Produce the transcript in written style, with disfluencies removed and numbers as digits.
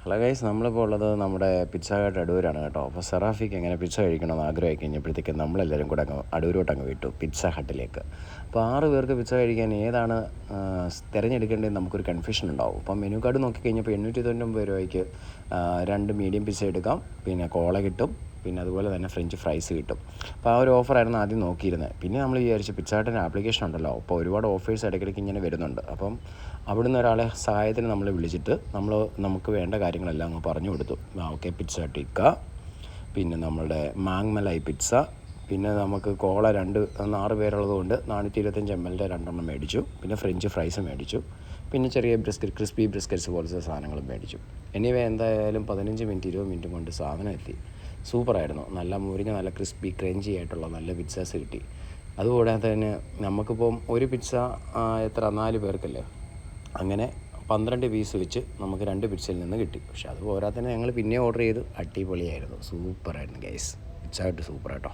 Hello guys, നമ്മളിപ്പോൾ ഉള്ളത് നമ്മുടെ പിസ്സ ഹട്ട് അടൂരാണ് കേട്ടോ. അപ്പോൾ സെറാഫിക്ക് എങ്ങനെ പിസ്സ കഴിക്കണമെന്ന് ആഗ്രഹമായി കഴിഞ്ഞപ്പോഴത്തേക്ക് നമ്മളെല്ലാവരും കൂടെ അടൂരോട്ട് വിട്ടു പിസ്സ ഹട്ടിലേക്ക്. അപ്പോൾ 6 പേർക്ക് പിസ്സ കഴിക്കാൻ ഏതാണ് തിരഞ്ഞെടുക്കേണ്ടതെന്ന് നമുക്കൊരു കൺഫ്യൂഷൻ ഉണ്ടാവും. അപ്പം മെനു കാർഡ് നോക്കിക്കഴിഞ്ഞപ്പോൾ 899 രൂപയ്ക്ക് 2 മീഡിയം പിസ്സ എടുക്കാം, പിന്നെ കോള കിട്ടും, പിന്നെ അതുപോലെ തന്നെ ഫ്രഞ്ച് ഫ്രൈസ് കിട്ടും. അപ്പോൾ ആ ഒരു ഓഫറായിരുന്നു ആദ്യം നോക്കിയിരുന്നത്. പിന്നെ നമ്മൾ വിചാരിച്ചു പിസ്സ ഹട്ടിൻ്റെ ആപ്ലിക്കേഷൻ ഉണ്ടല്ലോ, അപ്പോൾ ഒരുപാട് ഓഫേഴ്സ് ഇടയ്ക്കിടയ്ക്ക് ഇങ്ങനെ വരുന്നുണ്ട്. അപ്പം അവിടുന്ന് ഒരാളെ സഹായത്തിന് നമ്മളെ വിളിച്ചിട്ട് നമുക്ക് വേണ്ട കാര്യങ്ങളെല്ലാം അങ്ങ് പറഞ്ഞു കൊടുത്തു. ഓക്കെ, പിസ്സ ടിക്ക, പിന്നെ നമ്മളുടെ മാങ്മലായി പിസ്സ, പിന്നെ നമുക്ക് കോള 6 പേരുള്ളത് കൊണ്ട് 425 ml 2 മേടിച്ചു, പിന്നെ ഫ്രഞ്ച് ഫ്രൈസ് മേടിച്ചു, പിന്നെ ചെറിയ ക്രിസ്പി ബ്രിസ്ക്കറ്റ്സ് പോലത്തെ സാധനങ്ങളും മേടിച്ചു. എനിവേ എന്തായാലും 15 മിനിറ്റ് 20 മിനിറ്റും കൊണ്ട് സാധനം എത്തി. സൂപ്പറായിരുന്നു. നല്ല മുരിഞ്ഞ നല്ല ക്രിസ്പി ക്രഞ്ചി ആയിട്ടുള്ള നല്ല പിസ്സാസ് കിട്ടി. അതുകൂടാതെ തന്നെ നമുക്കിപ്പം ഒരു പിസ്സ 4 പേർക്കല്ലേ, അങ്ങനെ 12 പീസ് വെച്ച് നമുക്ക് 2 പിസ്സയിൽ നിന്ന് കിട്ടി. പക്ഷെ അത് പോരാതെ തന്നെ ഞങ്ങൾ പിന്നെ ഓർഡർ ചെയ്തു. അടിപൊളിയായിരുന്നു, സൂപ്പറായിരുന്നു ഗൈസ്. പിസ്സ ഹട്ട് സൂപ്പർ കേട്ടോ.